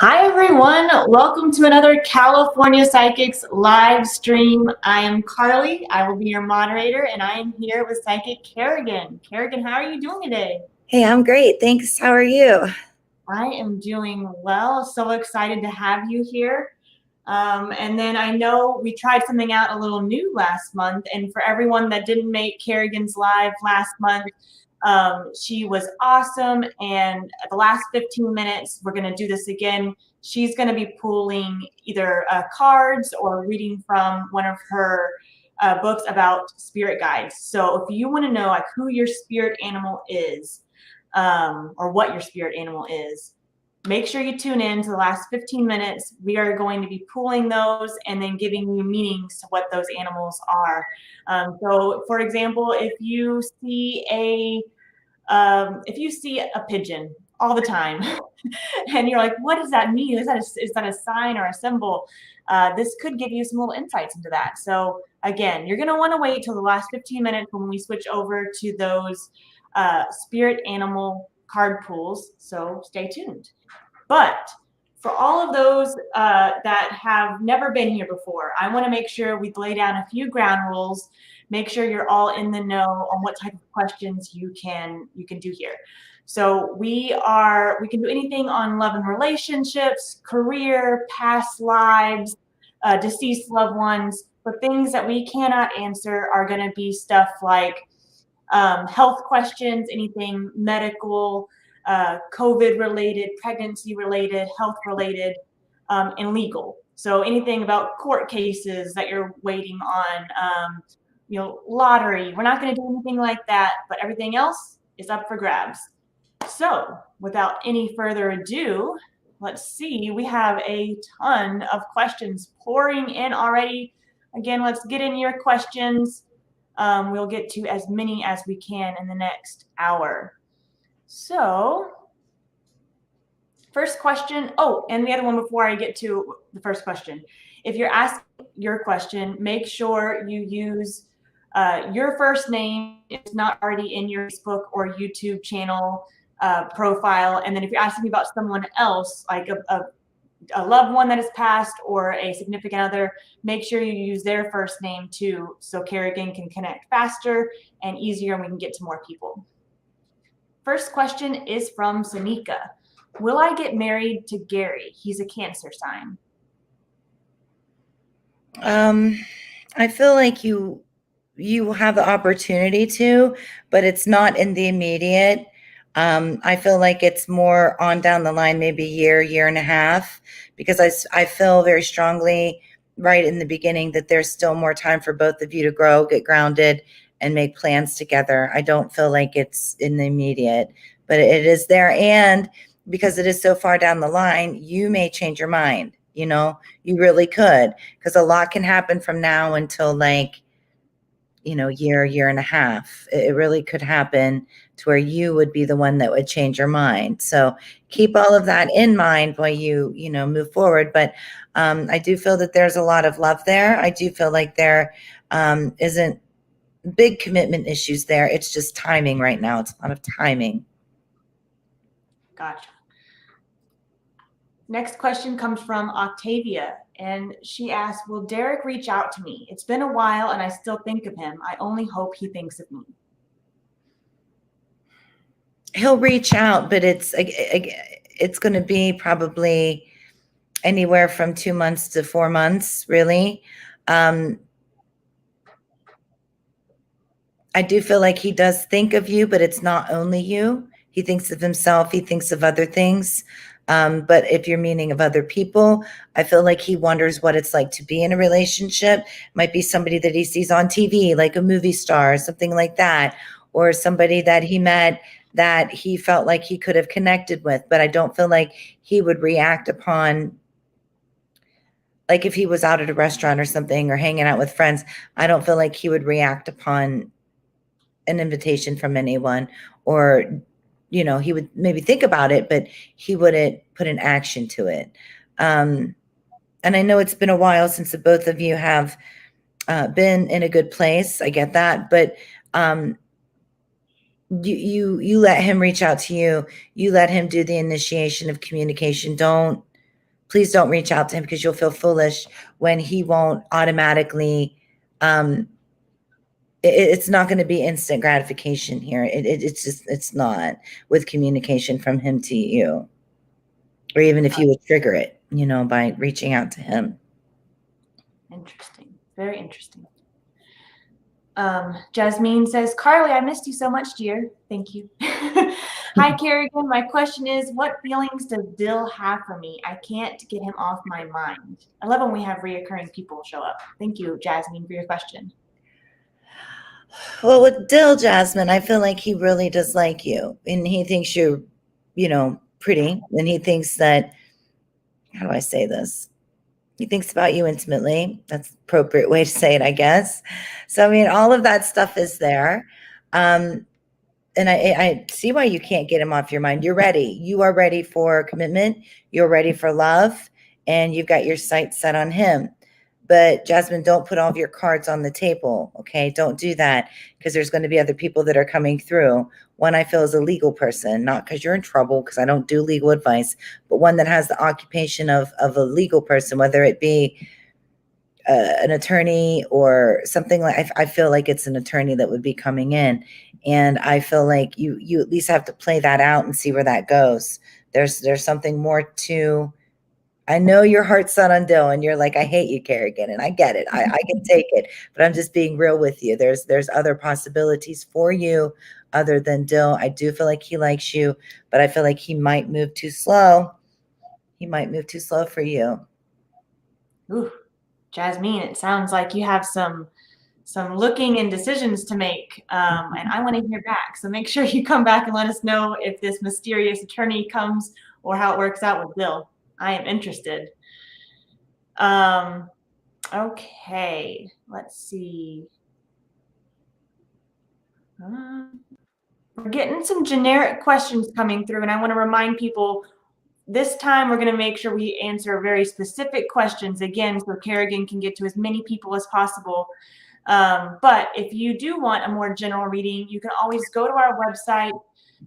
Hi everyone, welcome to another California Psychics live stream. I am Carly, I will be your moderator, and I am here with Psychic Kerrigan. Kerrigan, how are you doing today? Hey, I'm great. Thanks. How are you? I am doing well, so excited to have you here. And then I know we tried something out a little new last month, and for everyone that didn't make Kerrigan's live last month, she was awesome. And at the last 15 minutes, we're going to do this again. She's going to be pulling either cards or reading from one of her books about spirit guides. So if you want to know like who your spirit animal is, or what your spirit animal is, make sure you tune in to the last 15 minutes. We are going to be pulling those and then giving you meanings to what those animals are. So for example, if you see a pigeon all the time and you're like, what does that mean? Is that a sign or a symbol? This could give you some little insights into that. So again, you're going to want to wait till the last 15 minutes when we switch over to those spirit animal card pools. So stay tuned. But for all of those that have never been here before, I want to make sure we lay down a few ground rules. Make sure you're all in the know on what type of questions you can do here. So we can do anything on love and relationships, career, past lives, deceased loved ones. But things that we cannot answer are going to be stuff like health questions, anything medical, COVID related, pregnancy related, health related, and legal. So anything about court cases that you're waiting on, lottery. We're not going to do anything like that, but everything else is up for grabs. So without any further ado, let's see. We have a ton of questions pouring in already. Again, let's get in your questions. We'll get to as many as we can in the next hour. So, first question. Oh, and the other one before I get to the first question. If you're asking your question, make sure you use your first name if it's not already in your Facebook or YouTube channel profile. And then if you're asking me about someone else, like a loved one that has passed or a significant other, make sure you use their first name too, so Kerrigan can connect faster and easier and we can get to more people. First question is from Sanika. Will I get married to Gary? He's a Cancer sign. I feel like you have the opportunity to, but it's not in the immediate. I feel like it's more on down the line, maybe a year and a half, because I feel very strongly right in the beginning that there's still more time for both of you to grow, get grounded, and make plans together. I don't feel like it's in the immediate, but it is there. And because it is so far down the line, you may change your mind. You really could, because a lot can happen from now until year and a half. It really could happen to where you would be the one that would change your mind. So keep all of that in mind while you move forward. But I do feel that there's a lot of love there. I do feel like there isn't big commitment issues there. It's just timing right now. It's a lot of timing. Gotcha. Next question comes from Octavia, and she asks, will Derek reach out to me? It's been a while and I still think of him. I only hope he thinks of me. He'll reach out, but it's going to be probably anywhere from 2 months to 4 months, really. I do feel like he does think of you, but it's not only you. He thinks of himself. He thinks of other things. But if you're meaning of other people, I feel like he wonders what it's like to be in a relationship. Might be somebody that he sees on TV, like a movie star, something like that, or somebody that he met that he felt like he could have connected with. But I don't feel like he would react upon, like if he was out at a restaurant or something or hanging out with friends, I don't feel like he would react upon an invitation from anyone, or he would maybe think about it, but he wouldn't put an action to it. And I know it's been a while since the both of you have been in a good place. I get that, but you let him reach out to you. You let him do the initiation of communication. Don't please don't reach out to him because you'll feel foolish when he won't automatically, it's not going to be instant gratification here. It's not with communication from him to you, or even if you would trigger it, by reaching out to him. Interesting. Very interesting. Jasmine says, Carly, I missed you so much, dear. Thank you. Hi, Kerrigan. My question is, what feelings does Dill have for me? I can't get him off my mind. I love when we have reoccurring people show up. Thank you, Jasmine, for your question. Well, with Dill, Jasmine, I feel like he really does like you, and he thinks you're, pretty, and he thinks that, how do I say this? He thinks about you intimately. That's the appropriate way to say it, I guess. So, I mean, all of that stuff is there. And I see why you can't get him off your mind. You're ready. You are ready for commitment. You're ready for love. And you've got your sights set on him. But Jasmine, don't put all of your cards on the table. Okay. Don't do that, because there's going to be other people that are coming through. One I feel is a legal person, not because you're in trouble, because I don't do legal advice, but one that has the occupation of a legal person, whether it be an attorney or something like, I feel like it's an attorney that would be coming in. And I feel like you at least have to play that out and see where that goes. There's something more to, I know your heart's set on Dill, and you're like, I hate you, Kerrigan, and I get it. I can take it, but I'm just being real with you. There's other possibilities for you other than Dill. I do feel like he likes you, but I feel like he might move too slow. He might move too slow for you. Ooh, Jasmine, it sounds like you have some looking and decisions to make, and I want to hear back. So make sure you come back and let us know if this mysterious attorney comes or how it works out with Dill. I am interested. Okay, let's see. We're getting some generic questions coming through, and I want to remind people this time we're going to make sure we answer very specific questions again, so Kerrigan can get to as many people as possible. But if you do want a more general reading, you can always go to our website,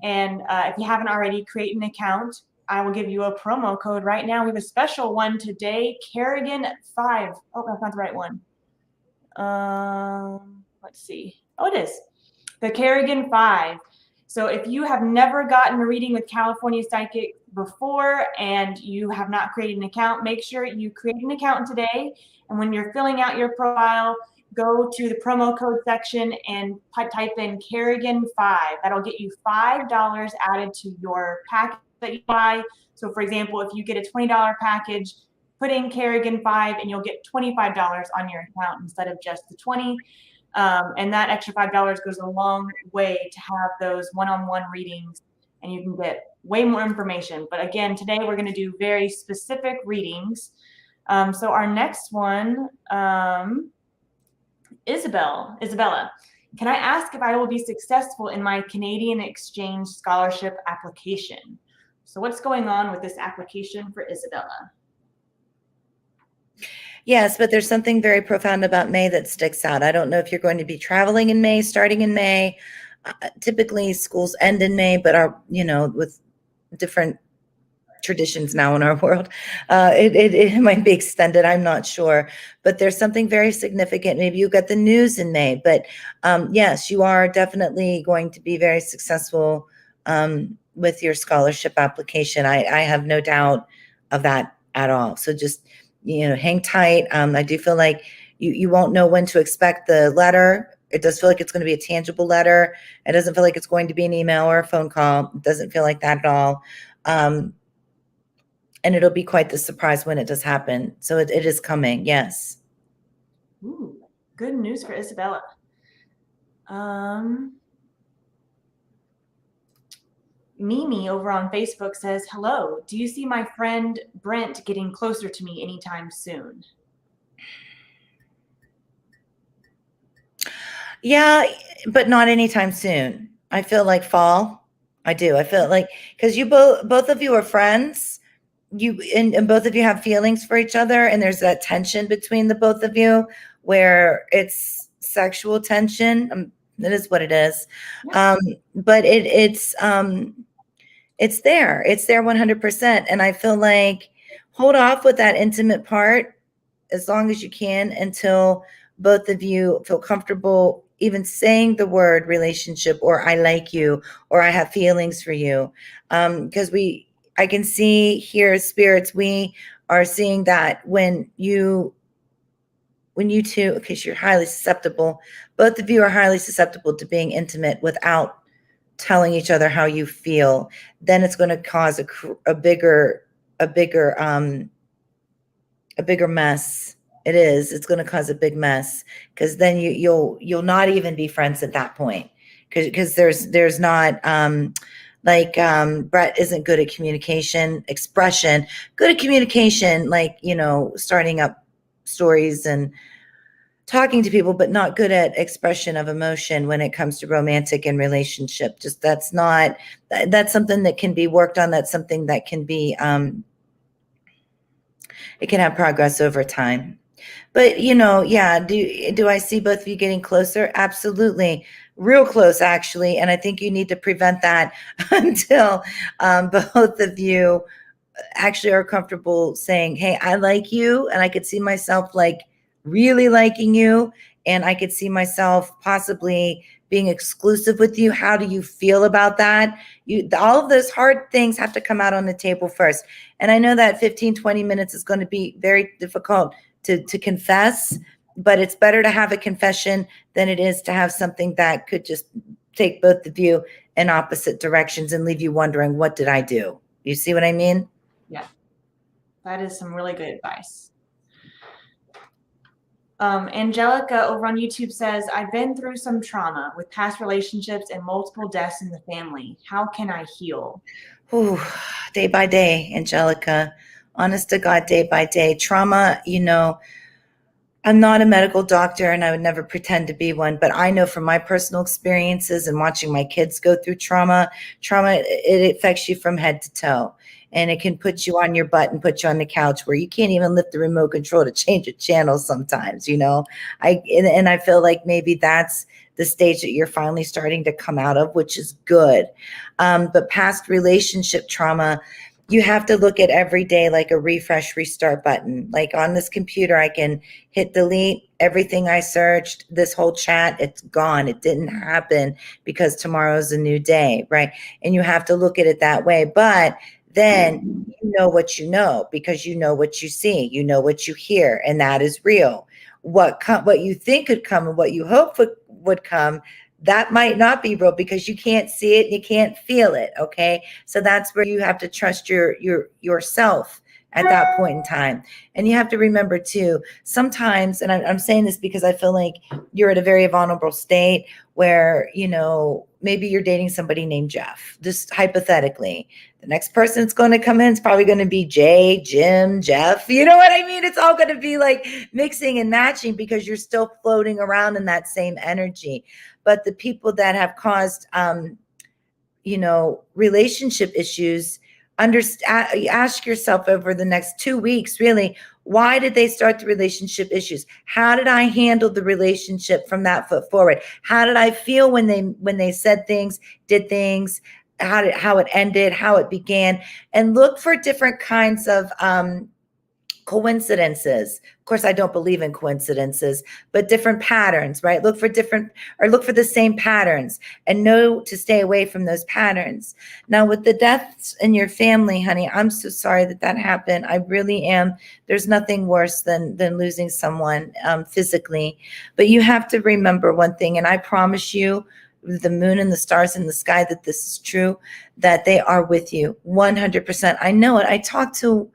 and if you haven't already, create an account. I will give you a promo code right now. We have a special one today, Kerrigan5. Oh, that's not the right one. Let's see. Oh, it is. The Kerrigan5. So if you have never gotten a reading with California Psychic before and you have not created an account, make sure you create an account today. And when you're filling out your profile, go to the promo code section and type in Kerrigan5. That'll get you $5 added to your package that you buy. So for example, if you get a $20 package, put in Kerrigan5 and you'll get $25 on your account instead of just the $20. And that extra $5 goes a long way to have those one-on-one readings, and you can get way more information. But again, today we're going to do very specific readings. So our next one, Isabella, can I ask if I will be successful in my Canadian exchange scholarship application? So what's going on with this application for Isabella? Yes, but there's something very profound about May that sticks out. I don't know if you're going to be traveling in May, starting in May. Typically schools end in May, but with different traditions now in our world, it might be extended. I'm not sure, but there's something very significant. Maybe you got the news in May, but yes, you are definitely going to be very successful with your scholarship application. I have no doubt of that at all. So just, hang tight. I do feel like you won't know when to expect the letter. It does feel like it's going to be a tangible letter. It doesn't feel like it's going to be an email or a phone call. It doesn't feel like that at all. And it'll be quite the surprise when it does happen. So it is coming. Yes. Ooh, good news for Isabella. Mimi over on Facebook says, hello, do you see my friend Brent getting closer to me anytime soon? Yeah, but not anytime soon. I feel like fall. I do. I feel like, because you both of you are friends. And both of you have feelings for each other, and there's that tension between the both of you where it's sexual tension. That is what it is. Yeah. But it's there. It's there 100%. And I feel like, hold off with that intimate part as long as you can until both of you feel comfortable even saying the word relationship, or I like you, or I have feelings for you. Because I can see here, spirits, we are seeing that when you two, because you're highly susceptible, both of you are highly susceptible to being intimate without telling each other how you feel, then it's going to cause a bigger mess. It is. It's going to cause a big mess, because then you'll not even be friends at that point, because there's not Brett isn't good at communication, expression, good at communication, like, starting up stories and talking to people, but not good at expression of emotion when it comes to romantic and relationship. Just that's something that can be worked on. That's something that can be it can have progress over time. But yeah, do I see both of you getting closer? Absolutely. Real close, actually. And I think you need to prevent that until both of you actually are comfortable saying, hey, I like you, and I could see myself like really liking you, and I could see myself possibly being exclusive with you. How do you feel about that? All of those hard things have to come out on the table first. And I know that 15-20 minutes is going to be very difficult to confess, but it's better to have a confession than it is to have something that could just take both of you in opposite directions and leave you wondering, what did I do? You see what I mean? Yeah, that is some really good advice. Angelica over on YouTube says, I've been through some trauma with past relationships and multiple deaths in the family. How can I heal? Ooh, day by day, Angelica. Honest to God, day by day. Trauma, I'm not a medical doctor, and I would never pretend to be one, but I know from my personal experiences and watching my kids go through trauma, it affects you from head to toe. And it can put you on your butt and put you on the couch where you can't even lift the remote control to change a channel sometimes, I feel like maybe that's the stage that you're finally starting to come out of, which is good. But past relationship trauma, you have to look at every day like a refresh, restart button. Like on this computer, I can hit delete everything I searched, this whole chat, it's gone. It didn't happen because tomorrow's a new day, right? And you have to look at it that way. But then you know what you know, because you know what you see, you know what you hear, and that is real. What you think could come and what you hope would come, that might not be real because you can't see it and you can't feel it. Okay. So that's where you have to trust yourself at that point in time. And you have to remember too, sometimes, and I'm saying this because I feel like you're at a very vulnerable state where, maybe you're dating somebody named Jeff, just hypothetically. The next person that's going to come in is probably going to be Jay, Jim, Jeff. You know what I mean? It's all going to be like mixing and matching because you're still floating around in that same energy. But the people that have caused, relationship issues, ask yourself over the next 2 weeks, really, why did they start the relationship issues? How did I handle the relationship from that foot forward? How did I feel when they said things, did things, how it ended, how it began? And look for different kinds of coincidences. Of course, I don't believe in coincidences, but different patterns, right? Look for the same patterns and know to stay away from those patterns. Now, with the deaths in your family, honey, I'm so sorry that happened. I really am. There's nothing worse than losing someone physically. But you have to remember one thing, and I promise you, the moon and the stars in the sky, that this is true, that they are with you 100%. I know it. I talk to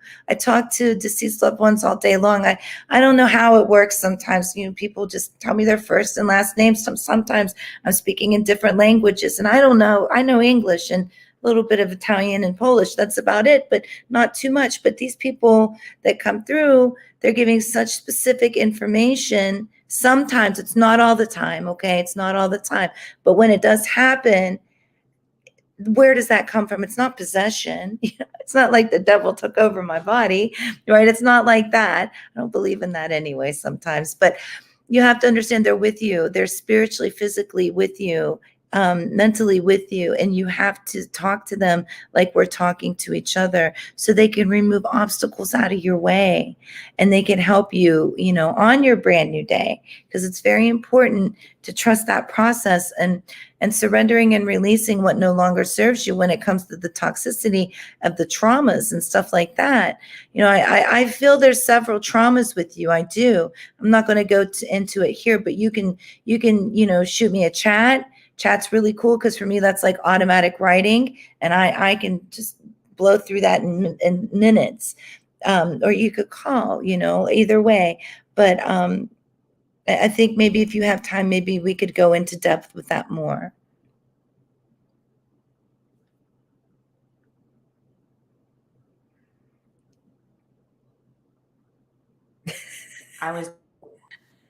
deceased loved ones all day long. I don't know how it works. Sometimes, people just tell me their first and last names. Sometimes I'm speaking in different languages and I don't know. I know English and a little bit of Italian and Polish. That's about it, but not too much. But these people that come through, they're giving such specific information. Sometimes, it's not all the time, okay? It's not all the time. But when it does happen, where does that come from? It's not possession. It's not like the devil took over my body, right? It's not like that. I don't believe in that anyway sometimes. But you have to understand they're with you. They're spiritually, physically with you. mentally with you, and you have to talk to them like we're talking to each other, so they can remove obstacles out of your way, and they can help you, on your brand new day, because it's very important to trust that process, and surrendering and releasing what no longer serves you when it comes to the toxicity of the traumas and stuff like that. I feel there's several traumas with you. I do. I'm not going to go into it here, but you can shoot me a chat. Chat's really cool, because for me that's like automatic writing, and I can just blow through that in minutes. Or you could call, either way. But I think maybe if you have time, maybe we could go into depth with that more. I was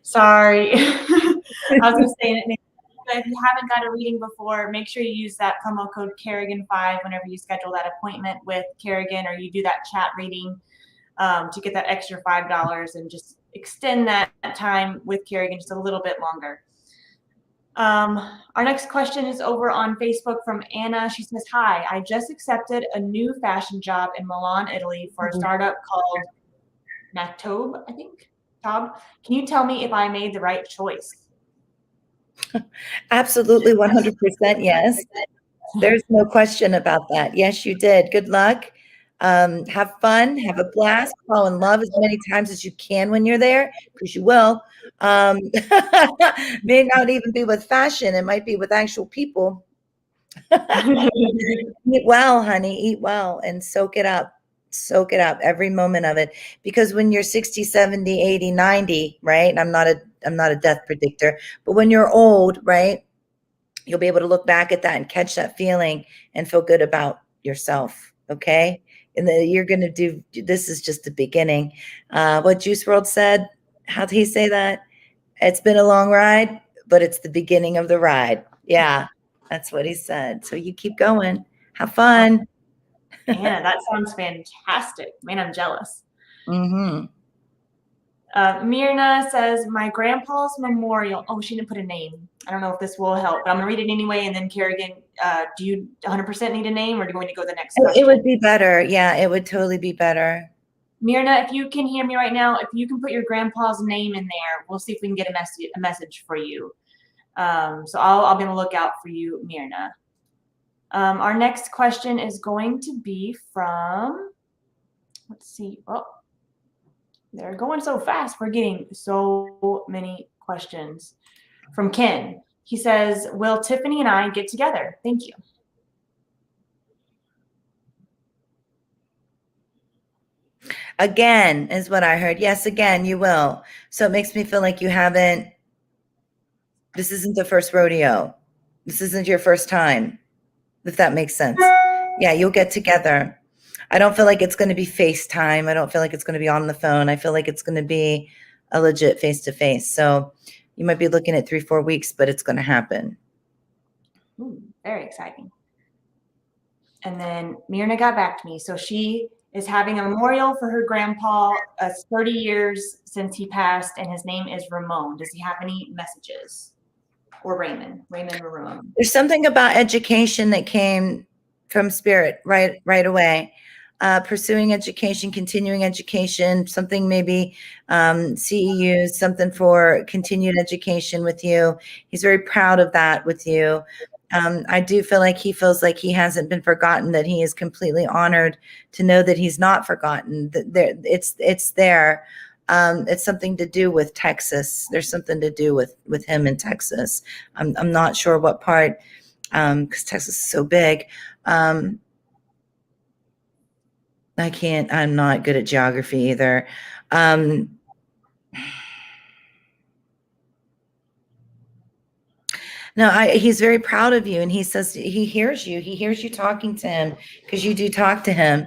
sorry. I was going to say it. If you haven't got a reading before, make sure you use that promo code Kerrigan5 whenever you schedule that appointment with Kerrigan, or you do that chat reading to get that extra $5 and just extend that time with Kerrigan just a little bit longer. Our next question is over on Facebook from Anna. She says, "Hi, I just accepted a new fashion job in Milan, Italy for a startup called Natobe, I think. Tob, can you tell me if I made the right choice?" Absolutely, 100% yes. There's no question about that. Yes, you did. Good luck. Have fun, have a blast, fall in love as many times as you can when you're there, because you will. May not even be with fashion, it might be with actual people. Eat well, honey, eat well, and soak it up. Soak it up, every moment of it. Because when you're 60, 70, 80, 90, right? And I'm not a death predictor, but when you're old, right? You'll be able to look back at that and catch that feeling and feel good about yourself. Okay. And then you're going to do, this is just the beginning. What Juice WRLD said, how'd he say that? It's been a long ride, but it's the beginning of the ride. Yeah, that's what he said. So you keep going. Have fun. Anna, that sounds fantastic. Man, I'm jealous. Mm-hmm. Myrna says, "My grandpa's memorial." Oh, she didn't put a name. I don't know if this will help, but I'm going to read it anyway. And then Kerrigan, do you 100% need a name, or do you want to go to the next question? It would be better. Yeah, it would totally be better. Myrna, if you can hear me right now, if you can put your grandpa's name in there, we'll see if we can get a message for you. So I'll be on the lookout for you, Myrna. Our next question is going to be from, let's see. Oh, they're going so fast. We're getting so many questions. From Ken. He says, "Will Tiffany and I get together? Thank you." Again is what I heard. Yes, again, you will. So it makes me feel like this isn't the first rodeo. This isn't your first time, if that makes sense. Yeah, you'll get together. I don't feel like it's going to be FaceTime. I don't feel like it's going to be on the phone. I feel like it's going to be a legit face-to-face. So you might be looking at 3-4 weeks, but it's going to happen. Ooh, very exciting. And then Myrna got back to me. So she is having a memorial for her grandpa. It's 30 years since he passed, and his name is Ramon. Does he have any messages? Or Raymond or Ramon? There's something about education that came from spirit right away. Pursuing education, continuing education, something maybe CEU, something for continued education with you. He's very proud of that with you. I do feel like he feels like he hasn't been forgotten, that he is completely honored to know that he's not forgotten, that it's there. It's something to do with Texas. There's something to do with him in Texas. I'm not sure what part, because Texas is so big. I'm not good at geography either. No, he's very proud of you, and he says he hears you. He hears you talking to him, because you do talk to him.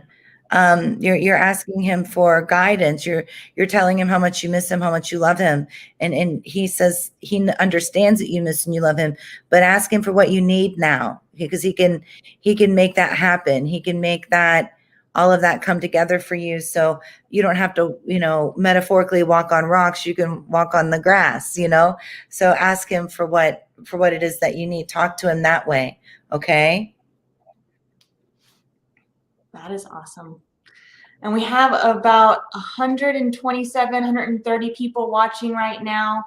You're asking him for guidance. You're telling him how much you miss him, how much you love him, and he says he understands that you miss and you love him, but ask him for what you need now, because he can make that happen. He can make that, all of that, come together for you, so you don't have to, metaphorically walk on rocks. You can walk on the grass, so ask him for what for what it is that you need. Talk to him that way. Okay. That is awesome. And we have about 127, 130 people watching right now.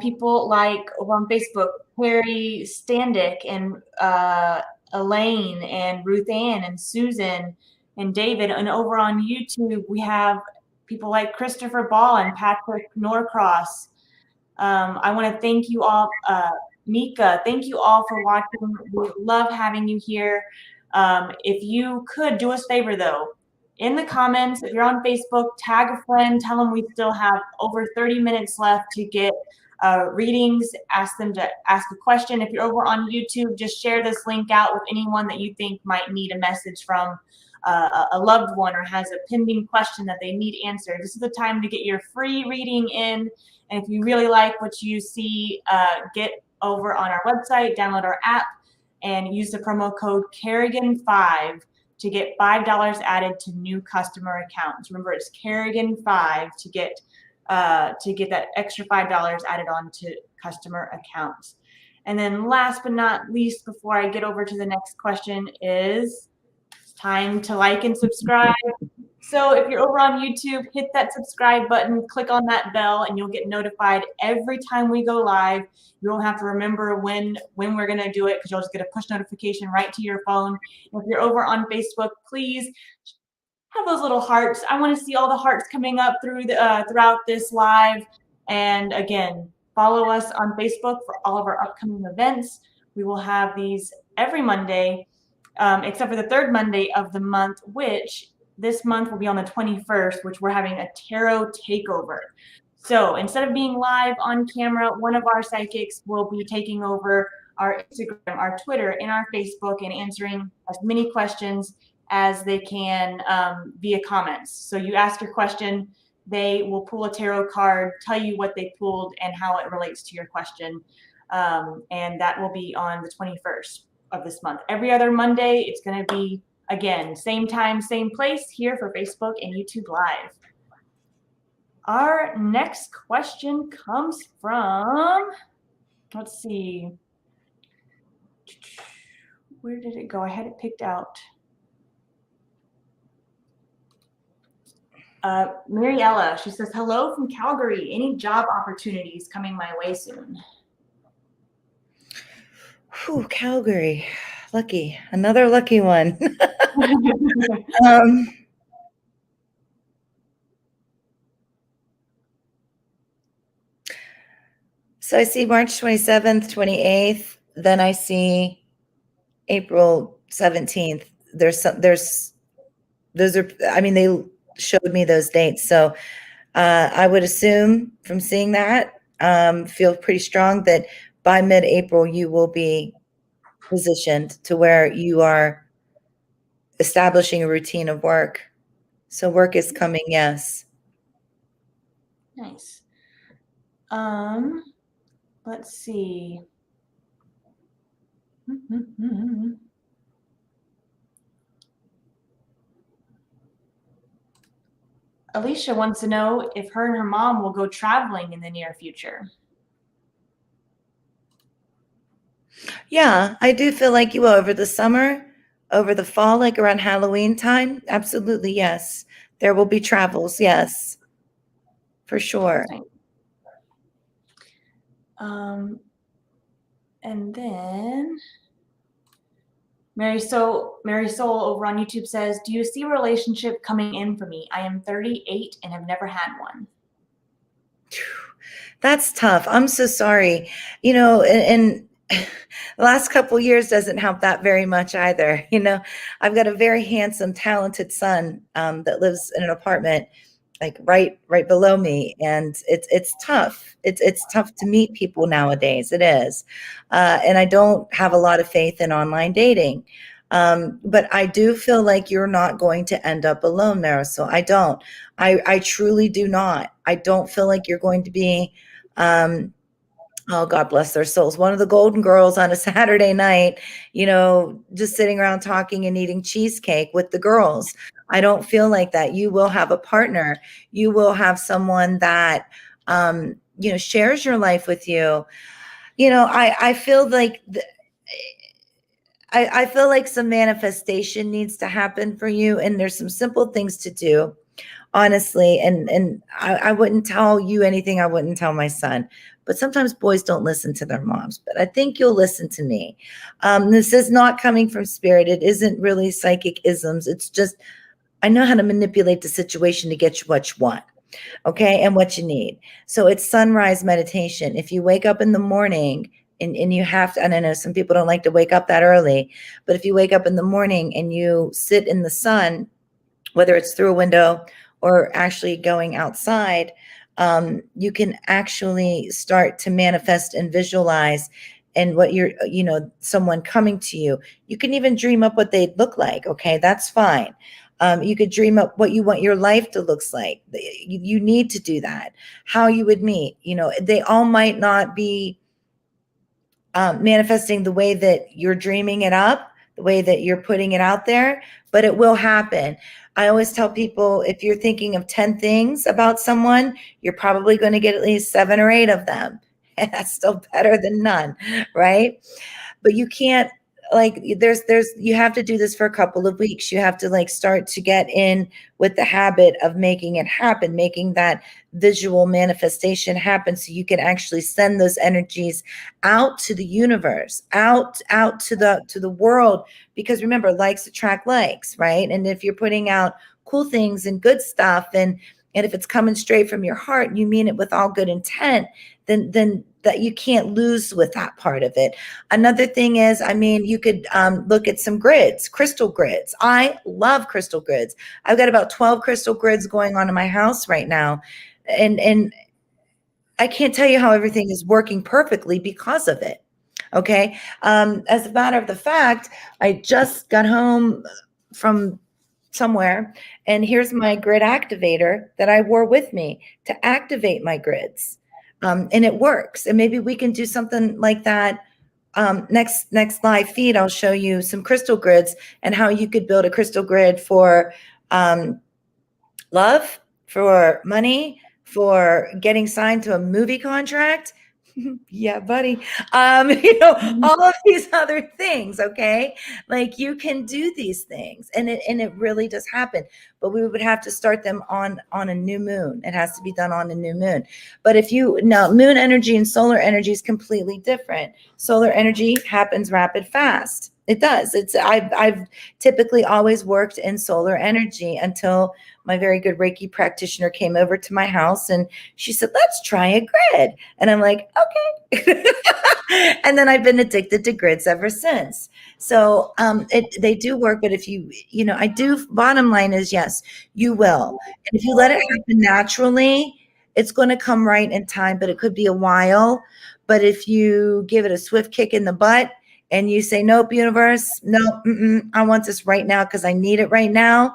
People like over on Facebook, Harry Standick and Elaine and Ruth Ann and Susan and David. And over on YouTube, we have people like Christopher Ball and Patrick Norcross. I want to thank you all. Mika, thank you all for watching. We love having you here. If you could do us a favor though, in the comments, if you're on Facebook, tag a friend, tell them we still have over 30 minutes left to get readings, ask them to ask a question. If you're over on YouTube, just share this link out with anyone that you think might need a message from a loved one or has a pending question that they need answered. This is the time to get your free reading in. And if you really like what you see, get over on our website, download our app, and use the promo code Kerrigan5 to get $5 added to new customer accounts. Remember, it's Kerrigan5 to get that extra $5 added on to customer accounts. And then last but not least, before I get over to the next question, is it's time to like and subscribe. So if you're over on YouTube, hit that subscribe button, click on that bell, and you'll get notified every time we go live. You don't have to remember when we're going to do it because you'll just get a push notification right to your phone. If you're over on Facebook, please have those little hearts. I want to see all the hearts coming up throughout this live. And again, follow us on Facebook for all of our upcoming events. We will have these every Monday, except for the third Monday of the month, which this month will be on the 21st, which we're having a tarot takeover. So instead of being live on camera, one of our psychics will be taking over our Instagram, our Twitter, and our Facebook and answering as many questions as they can via comments. So you ask your question, they will pull a tarot card, tell you what they pulled and how it relates to your question. And that will be on the 21st of this month. Every other Monday, it's going to be, again, same time, same place here for Facebook and YouTube Live. Our next question comes from, let's see, where did it go? I had it picked out. Mariella, she says, hello from Calgary. Any job opportunities coming my way soon? Whew, Calgary. Lucky. Another lucky one. So I see March 27th, 28th. Then I see April 17th. Those are, I mean, they showed me those dates. So I would assume from seeing that, feel pretty strong that by mid-April, you will be positioned to where you are establishing a routine of work. So work is coming, yes. Nice. Let's see. Alicia wants to know if her and her mom will go traveling in the near future. Yeah, I do feel like you will over the summer, over the fall, like around Halloween time. Absolutely, yes. There will be travels, yes, for sure. And then Mary Soul over on YouTube says, do you see a relationship coming in for me? I am 38 and have never had one. That's tough. I'm so sorry. You know, and the last couple of years doesn't help that very much either. You know, I've got a very handsome, talented son that lives in an apartment like right below me, and it's tough. It's tough to meet people nowadays. It is, and I don't have a lot of faith in online dating. But I do feel like you're not going to end up alone, Marisol. I don't. I truly do not. I don't feel like you're going to be. Oh, God bless their souls. One of the Golden Girls on a Saturday night, you know, just sitting around talking and eating cheesecake with the girls. I don't feel like that. You will have a partner. You will have someone that, you know, shares your life with you. I feel like I feel like some manifestation needs to happen for you, and there's some simple things to do, honestly. And I wouldn't tell you anything I wouldn't tell my son. But sometimes boys don't listen to their moms. But I think you'll listen to me. This is not coming from spirit. It isn't really psychic isms. It's just I know how to manipulate the situation to get you what you want. Okay, and what you need. So it's sunrise meditation. If you wake up in the morning and you have to, and I know some people don't like to wake up that early, but if you wake up in the morning and you sit in the sun, whether it's through a window or actually going outside, you can actually start to manifest and visualize and what someone coming to you. You can even dream up what they'd look like. Okay, that's fine. You could dream up what you want your life to look like. You need to do that. How you would meet. They all might not be manifesting the way that you're dreaming it up, the way that you're putting it out there, but it will happen. I always tell people, if you're thinking of 10 things about someone, you're probably going to get at least 7 or 8 of them. And that's still better than none, right? But you can't, like, you have to do this for a couple of weeks. You have to start to get in with the habit of making it happen, making that visual manifestation happen, so you can actually send those energies out to the universe, out to the world. Because remember, likes attract likes, right? And if you're putting out cool things and good stuff, and if it's coming straight from your heart and you mean it with all good intent, then that you can't lose with that part of it. Another thing is, you could look at some grids, crystal grids. I love crystal grids. I've got about 12 crystal grids going on in my house right now. And I can't tell you how everything is working perfectly because of it. Okay. As a matter of the fact, I just got home from somewhere, and here's my grid activator that I wore with me to activate my grids. And it works. And maybe we can do something like that. Next live feed, I'll show you some crystal grids and how you could build a crystal grid for love, for money, for getting signed to a movie contract. Yeah, buddy. All of these other things. Okay. Like, you can do these things, and it really does happen, but we would have to start them on a new moon. It has to be done on a new moon. But moon energy and solar energy is completely different. Solar energy happens rapid fast. It does. I've typically always worked in solar energy until my very good Reiki practitioner came over to my house, and she said, "Let's try a grid." And I'm like, okay. And then I've been addicted to grids ever since. So they do work, but if bottom line is, yes, you will. And if you let it happen naturally, it's going to come right in time, but it could be a while. But if you give it a swift kick in the butt and you say, "Nope, universe, no, I want this right now because I need it right now,"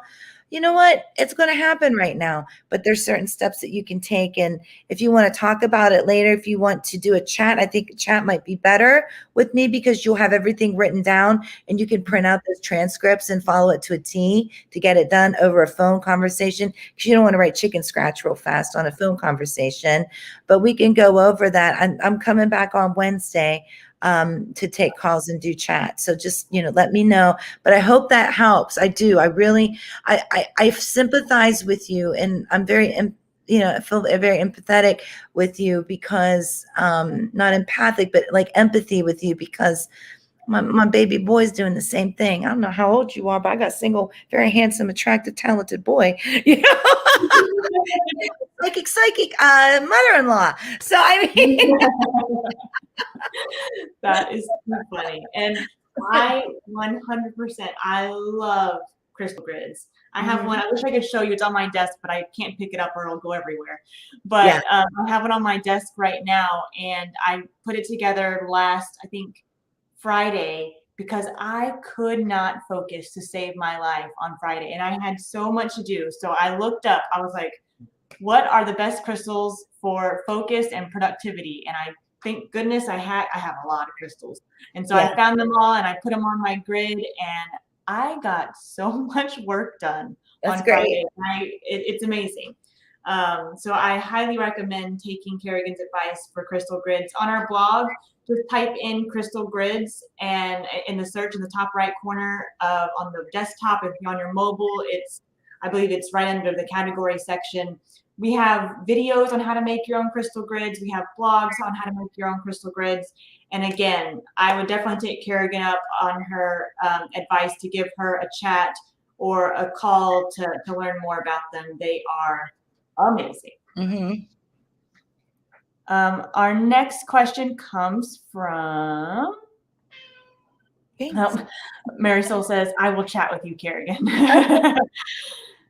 you know what? It's going to happen right now. But there's certain steps that you can take. And if you want to talk about it later, if you want to do a chat, I think a chat might be better with me, because you'll have everything written down and you can print out those transcripts and follow it to a T to get it done over a phone conversation, because you don't want to write chicken scratch real fast on a phone conversation. But we can go over that. I'm coming back on Wednesday to take calls and do chat. So just, let me know. But I hope that helps. I do. I really, I sympathize with you, and I'm very, I feel very empathetic with you, because not empathic, but like empathy with you, because my baby boy's doing the same thing. I don't know how old you are, but I got a single, very handsome, attractive, talented boy. Psychic mother-in-law. So That is too funny. And I 100%, I love crystal grids. I have one. I wish I could show you. It's on my desk, but I can't pick it up or it'll go everywhere. But I have it on my desk right now, and I put it together last, I think, Friday, because I could not focus to save my life on Friday, and I had so much to do. So I looked up. I was like, what are the best crystals for focus and productivity? And I thank goodness I have a lot of crystals. And so I found them all and I put them on my grid, and I got so much work done. That's on great. Friday. It's amazing. So I highly recommend taking Kerrigan's advice for crystal grids. On our blog, just type in crystal grids, and in the search in the top right corner on the desktop, if you're on your mobile, I believe it's right under the category section. We have videos on how to make your own crystal grids. We have blogs on how to make your own crystal grids. And again, I would definitely take Kerrigan up on her advice to give her a chat or a call to learn more about them. They are amazing. Mm-hmm. Our next question comes from Marisol says, I will chat with you, Kerrigan.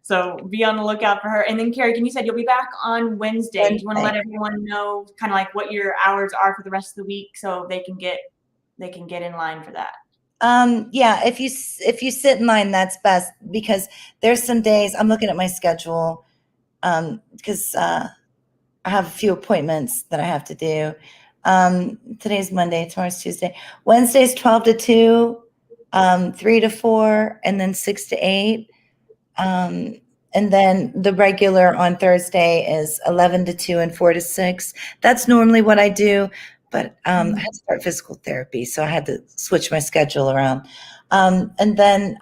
So be on the lookout for her. And then Kerrigan, you said you'll be back on Wednesday. Do you want to let everyone know kind of like what your hours are for the rest of the week so they can get in line for that? Yeah, if you sit in line, that's best, because there's some days I'm looking at my schedule, because I have a few appointments that I have to do. Today's Monday, tomorrow's Tuesday. Wednesday's 12 to 2, 3 to 4, and then 6 to 8. And then the regular on Thursday is 11 to 2 and 4 to 6. That's normally what I do, but I had to start physical therapy, so I had to switch my schedule around. And then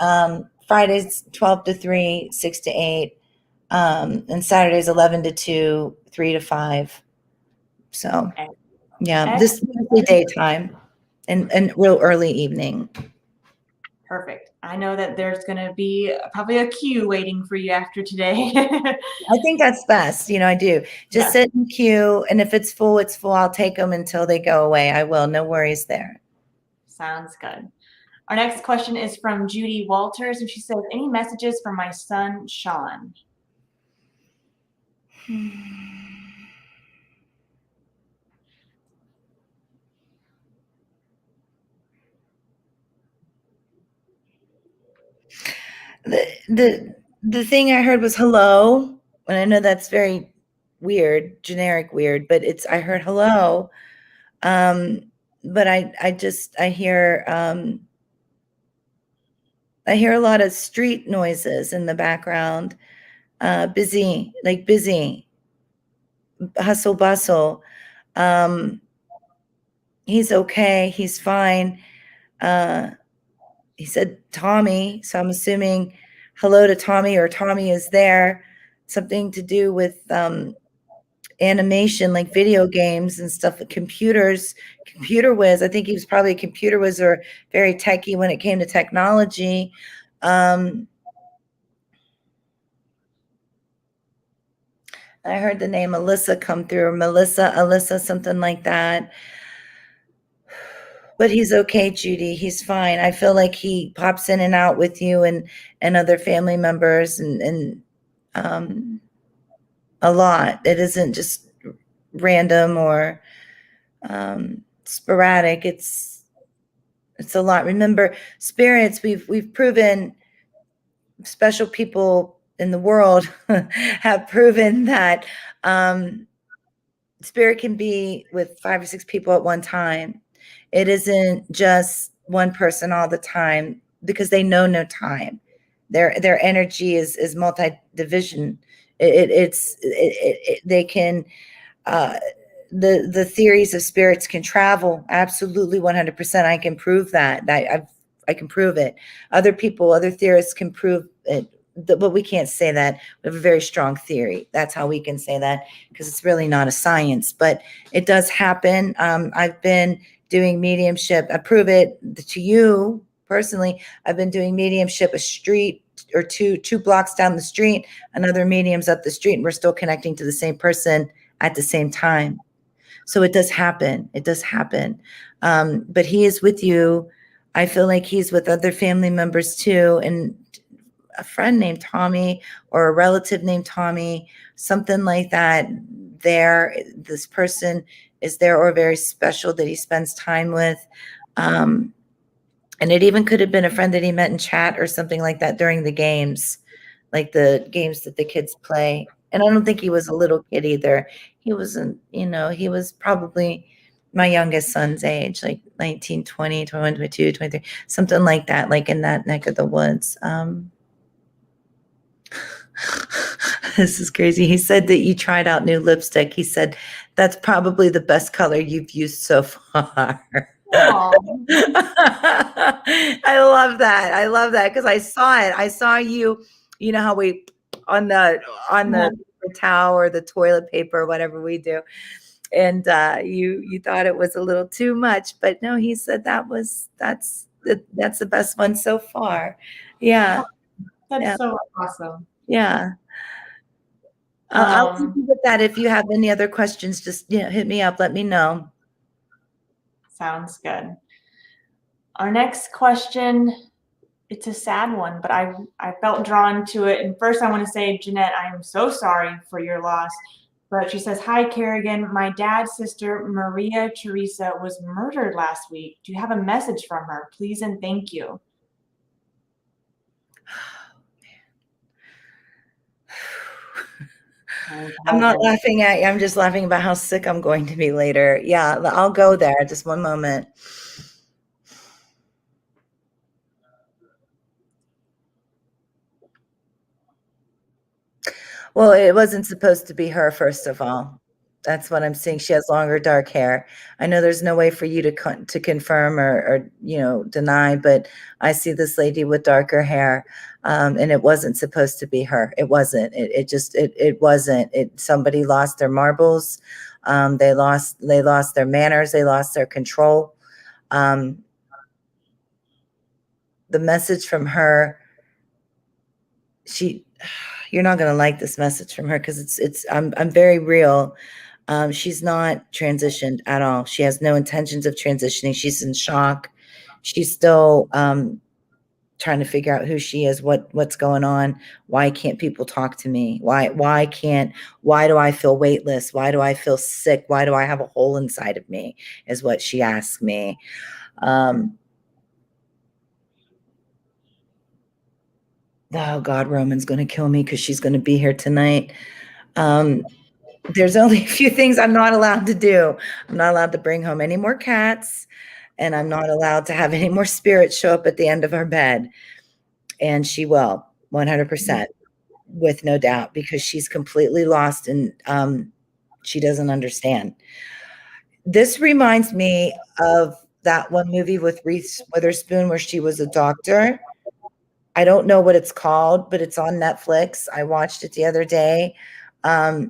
Fridays 12 to 3, 6 to 8, and Saturdays 11 to 2, 3 to 5. So yeah, this is mostly daytime and real early evening. Perfect. I know that there's going to be probably a queue waiting for you after today. I think that's best. I do. Just sit in queue, and if it's full, it's full. I'll take them until they go away. I will. No worries there. Sounds good. Our next question is from Judy Walters, and she says, any messages for my son, Sean? The thing I heard was hello, and I know that's very weird, generic weird, but I heard hello. But I hear a lot of street noises in the background. Busy, hustle bustle. He's okay. He's fine. He said Tommy, so I'm assuming hello to Tommy, or Tommy is there. Something to do with animation, like video games and stuff, computer whiz. I think he was probably a computer whiz or very techie when it came to technology. I heard the name Alyssa come through, or Alyssa, something like that. But he's okay, Judy. He's fine. I feel like he pops in and out with you and other family members and a lot. It isn't just random or sporadic. It's a lot. Remember, spirits, we've proven, special people in the world have proven that spirit can be with 5 or 6 people at one time. It isn't just one person all the time, because they know no time. Their energy is multi-division. They can, the theories of spirits can travel absolutely 100%. I can prove that. I can prove it. Other theorists can prove it, but we can't say that. We have a very strong theory. That's how we can say that, because it's really not a science, but it does happen. I've been doing mediumship. I prove it to you personally. I've been doing mediumship a street or two blocks down the street, another medium's up the street, and we're still connecting to the same person at the same time. So it does happen. It does happen. But he is with you. I feel like he's with other family members too, and a friend named Tommy, or a relative named Tommy, something like that. This person is there, or very special that he spends time with. And it even could have been a friend that he met in chat or something like that during the games, like the games that the kids play. And I don't think he was a little kid either. He wasn't, he was probably my youngest son's age, like 19, 20, 21, 22, 23, something like that, like in that neck of the woods. This is crazy. He said that you tried out new lipstick. He said that's probably the best color you've used so far. Oh, I love that. I love that because I saw it. I saw you, you know how we on the towel or the toilet paper or whatever we do. And you thought it was a little too much, but no, he said that's the best one so far. Yeah. that's Yeah. so awesome. Yeah. I'll leave you with that. If you have any other questions, just hit me up. Let me know. Sounds good. Our next question, it's a sad one, but I felt drawn to it. And first, I want to say, Jeanette, I am so sorry for your loss. But she says, "Hi, Kerrigan. My dad's sister, Maria Teresa, was murdered last week. Do you have a message from her? Please and thank you." I'm not laughing at you. I'm just laughing about how sick I'm going to be later. Yeah, I'll go there. Just one moment. Well, it wasn't supposed to be her, first of all. That's what I'm seeing. She has longer dark hair. I know there's no way for you to confirm or deny, but I see this lady with darker hair, and it wasn't supposed to be her. It wasn't. It wasn't. Somebody lost their marbles. They lost their manners. They lost their control. The message from her, you're not going to like this message from her because I'm very real. She's not transitioned at all. She has no intentions of transitioning. She's in shock. She's still trying to figure out who she is, what's going on. Why can't people talk to me? Why do I feel weightless? Why do I feel sick? Why do I have a hole inside of me? Is what she asked me. Oh God, Roman's going to kill me because she's going to be here tonight. There's only a few things I'm not allowed to do. I'm not allowed to bring home any more cats, and I'm not allowed to have any more spirits show up at the end of our bed. And she will, 100%, with no doubt, because she's completely lost and she doesn't understand. This reminds me of that one movie with Reese Witherspoon where she was a doctor. I don't know what it's called, but it's on Netflix. I watched it the other day,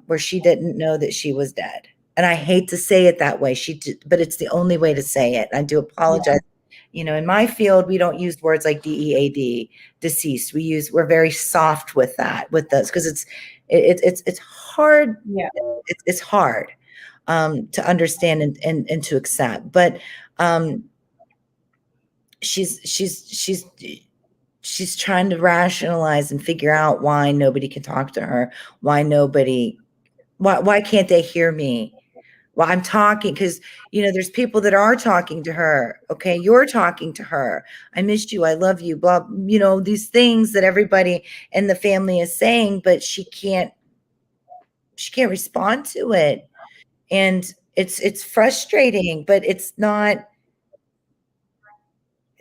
where she didn't know that she was dead. And I hate to say it that way. But it's the only way to say it. I do apologize. Yeah. In my field, we don't use words like DEAD, deceased. We're very soft with that, with those, because it's hard. Yeah. It's hard to understand and to accept. But she's trying to rationalize and figure out why nobody can talk to her, why can't they hear me? Well, I'm talking because, there's people that are talking to her. Okay. You're talking to her. I missed you. I love you. Blah, these things that everybody in the family is saying, but she can't respond to it. And it's frustrating, but it's not,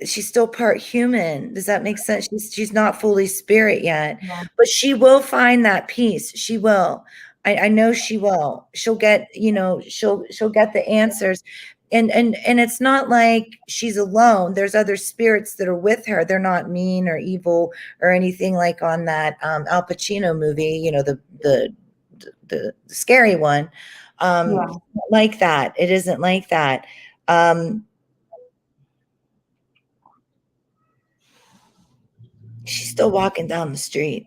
she's still part human. Does that make sense? She's not fully spirit yet, but she will find that peace. She will. I know she will. She'll get, she'll get the answers. And it's not like she's alone. There's other spirits that are with her. They're not mean or evil or anything like on that Al Pacino movie, the scary one. Like that. It isn't like that. She's still walking down the street.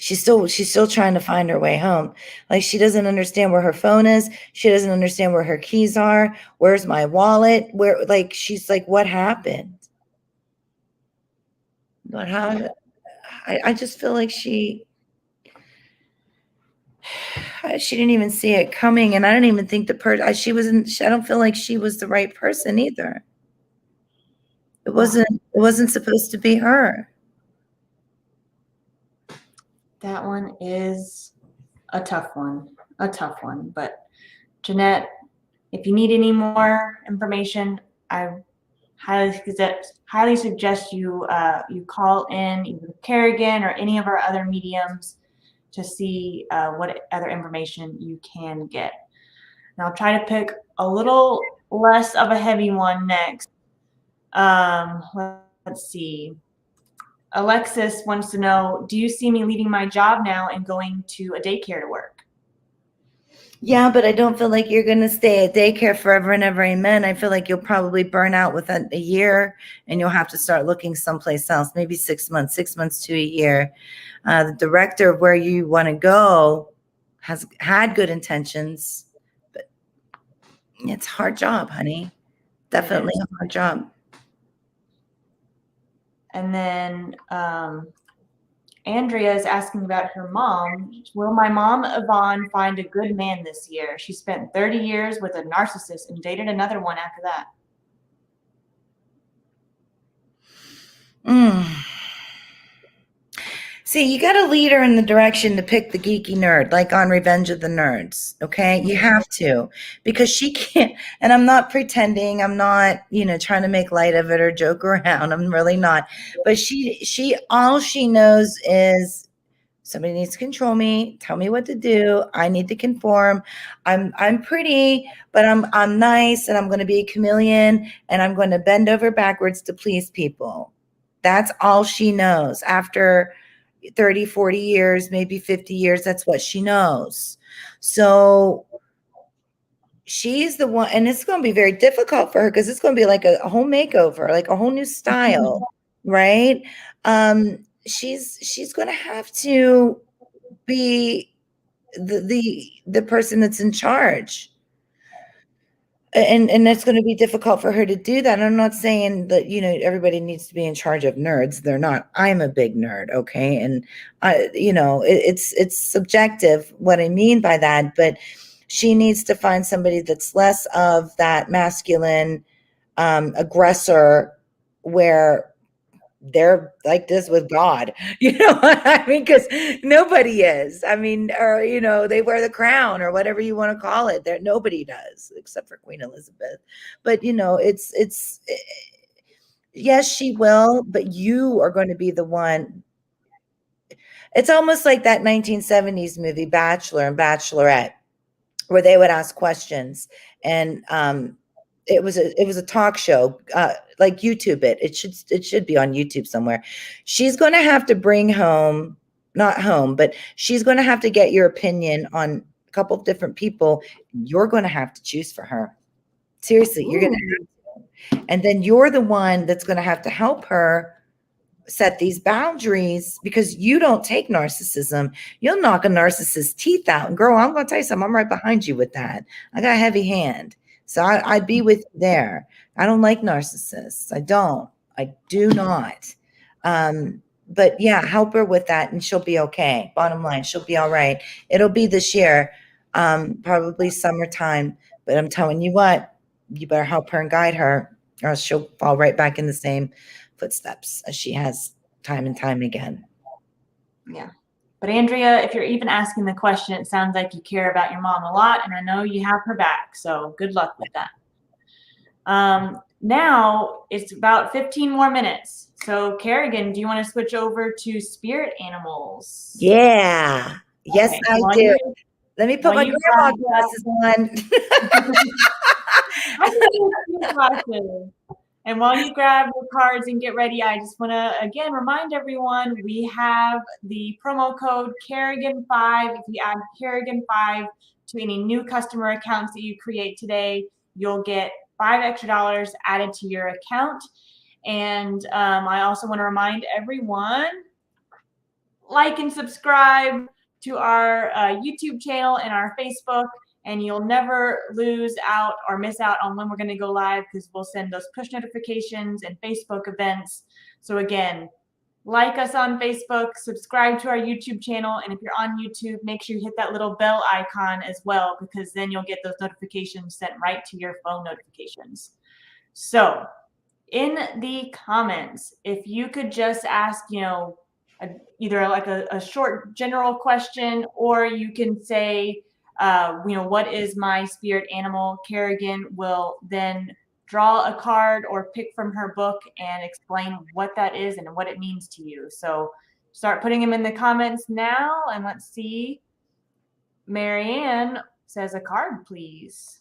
She's still trying to find her way home. Like, she doesn't understand where her phone is. She doesn't understand where her keys are. Where's my wallet? She's like, what happened? What happened? I just feel like she didn't even see it coming. And I don't even think I don't feel like she was the right person either. It wasn't supposed to be her. That one is a tough one. But Jeanette, if you need any more information, I highly suggest you you call in either Kerrigan or any of our other mediums to see what other information you can get. And I'll try to pick a little less of a heavy one next. Let's see. Alexis wants to know, do you see me leaving my job now and going to a daycare to work? Yeah, but I don't feel like you're going to stay at daycare forever and ever. Amen. I feel like you'll probably burn out within a year and you'll have to start looking someplace else, maybe 6 months to a year. The director of where you want to go has had good intentions, but it's a hard job, honey. Definitely a hard job. And then Andrea is asking about her mom. Will my mom, Yvonne, find a good man this year? She spent 30 years with a narcissist and dated another one after that. See, you got to lead her in the direction to pick the geeky nerd, like on Revenge of the Nerds. Okay. You have to, because she can't, and I'm not pretending, I'm not, trying to make light of it or joke around. I'm really not. But all she knows is somebody needs to control me, tell me what to do. I need to conform. I'm pretty, but I'm nice, and I'm going to be a chameleon, and I'm going to bend over backwards to please people. That's all she knows. After 30, 40 years, maybe 50 years, that's what she knows. So she's the one, and it's going to be very difficult for her because it's going to be like a whole makeover, like a whole new style, right? She's going to have to be the person that's in charge. And that's going to be difficult for her to do that. I'm not saying that, everybody needs to be in charge of nerds. They're not. I'm a big nerd. Okay. And it's subjective what I mean by that, but she needs to find somebody that's less of that masculine aggressor, where they're like this with God, what I mean? Because nobody is. I mean, or they wear the crown or whatever you want to call it. There, nobody does except for Queen Elizabeth. But it's yes, she will. But you are going to be the one. It's almost like that 1970s movie Bachelor and Bachelorette, where they would ask questions, and it was a talk show, like YouTube it. It should be on YouTube somewhere. She's going to have to bring home, not home, but she's going to have to get your opinion on a couple of different people. You're going to have to choose for her. Seriously, you're going to have to. And then you're the one that's going to have to help her set these boundaries, because you don't take narcissism. You'll knock a narcissist's teeth out. And girl, I'm going to tell you something. I'm right behind you with that. I got a heavy hand. So I'd be with you there. I don't like narcissists. I do not. But yeah, help her with that and she'll be okay. Bottom line, she'll be all right. It'll be this year, probably summertime. But I'm telling you what, you better help her and guide her, or else she'll fall right back in the same footsteps as she has time and time again. Yeah. But Andrea, if you're even asking the question, it sounds like you care about your mom a lot, and I know you have her back. So good luck with that. Now it's about 15 more minutes. So Kerrigan, do you want to switch over to spirit animals? Yeah. Yes, okay. I do. Let me put my grandma glasses on. And while you grab your cards and get ready, I just want to, again, remind everyone, we have the promo code Kerrigan5. If you add Kerrigan5 to any new customer accounts that you create today, you'll get $5 extra added to your account. And I also want to remind everyone, like and subscribe to our YouTube channel and our Facebook, and you'll never lose out or miss out on when we're going to go live, because we'll send those push notifications and Facebook events. So again, like us on Facebook, subscribe to our YouTube channel, and if you're on YouTube, make sure you hit that little bell icon as well, because then you'll get those notifications sent right to your phone notifications. So in the comments, if you could just ask, either like a short general question, or you can say, what is my spirit animal? Kerrigan will then draw a card or pick from her book and explain what that is and what it means to you. So start putting them in the comments now, and let's see. Marianne says a card, please.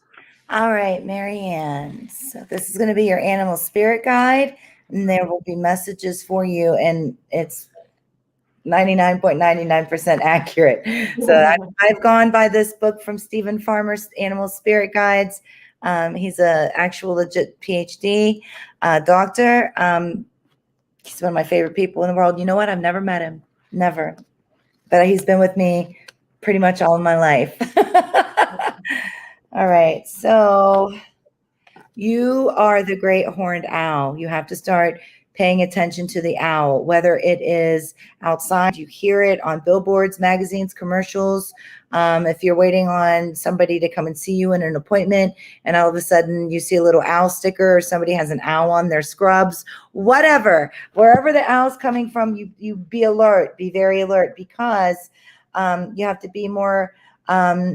All right, Marianne. So this is going to be your animal spirit guide, and there will be messages for you, and it's 99.99% accurate. So I've gone by this book from Stephen Farmer's Animal Spirit Guides. He's a actual legit PhD doctor. He's one of my favorite people in the world. You know what? I've never met him, never, but he's been with me pretty much all of my life. All right, so you are the great horned owl. You have to start paying attention to the owl, whether it is outside, you hear it on billboards, magazines, commercials. If you're waiting on somebody to come and see you in an appointment and all of a sudden you see a little owl sticker or somebody has an owl on their scrubs, whatever, wherever the owl's coming from, you be alert, be very alert, because you have to be more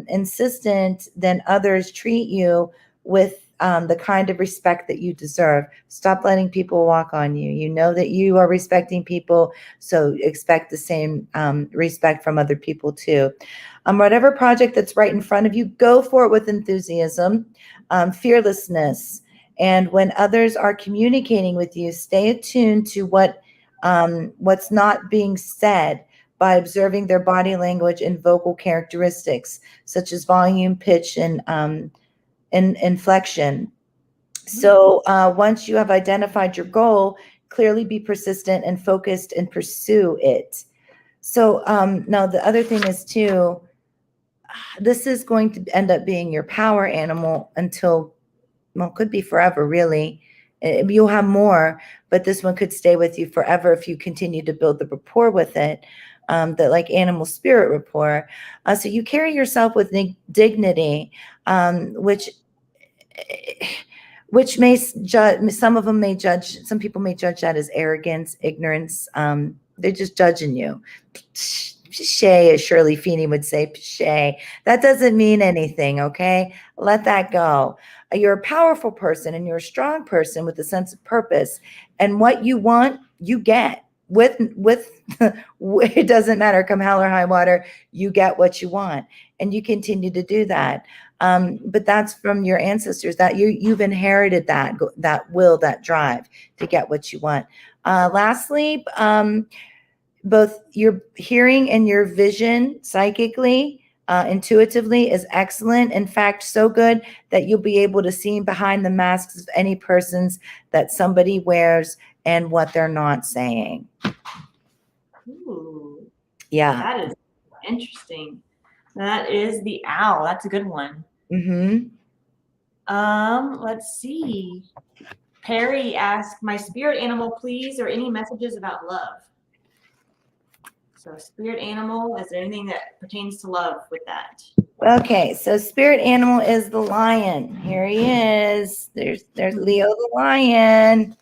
insistent than others treat you with the kind of respect that you deserve. Stop letting people walk on you. You know that you are respecting people, so expect the same respect from other people too. Whatever project that's right in front of you, go for it with enthusiasm, fearlessness. And when others are communicating with you, stay attuned to what's not being said by observing their body language and vocal characteristics, such as volume, pitch, and inflection. So once you have identified your goal, clearly be persistent and focused and pursue it. So now the other thing is too, this is going to end up being your power animal until, well, could be forever, really. You'll have more, but this one could stay with you forever if you continue to build the rapport with it, that like animal spirit rapport. So you carry yourself with dignity, which may judge, some people may judge that as arrogance, ignorance. They're just judging you. Pichet, as Shirley Feeney would say, pichet. That doesn't mean anything, okay? Let that go. You're a powerful person and you're a strong person with a sense of purpose. And what you want, you get. With it doesn't matter, come hell or high water, you get what you want. And you continue to do that. But that's from your ancestors, that you've inherited that will, that drive to get what you want. Lastly, both your hearing and your vision psychically, intuitively is excellent. In fact, so good that you'll be able to see behind the masks of any persons that somebody wears and what they're not saying. Ooh, yeah. That is interesting. That is the owl. That's a good one. Mm-hmm. Let's see. Perry asked, my spirit animal, please, or any messages about love? So spirit animal, is there anything that pertains to love with that? Okay, so spirit animal is the lion. Here he is. There's Leo the lion.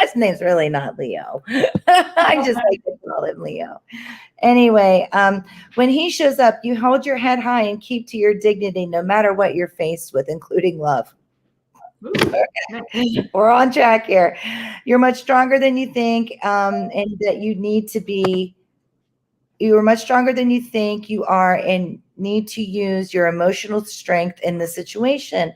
His name's really not Leo. I just like to call him Leo. Anyway, when he shows up, you hold your head high and keep to your dignity no matter what you're faced with, including love. Okay. We're on track here. You're much stronger than you think, and that you need to be. You are much stronger than you think you are, and need to use your emotional strength in the situation.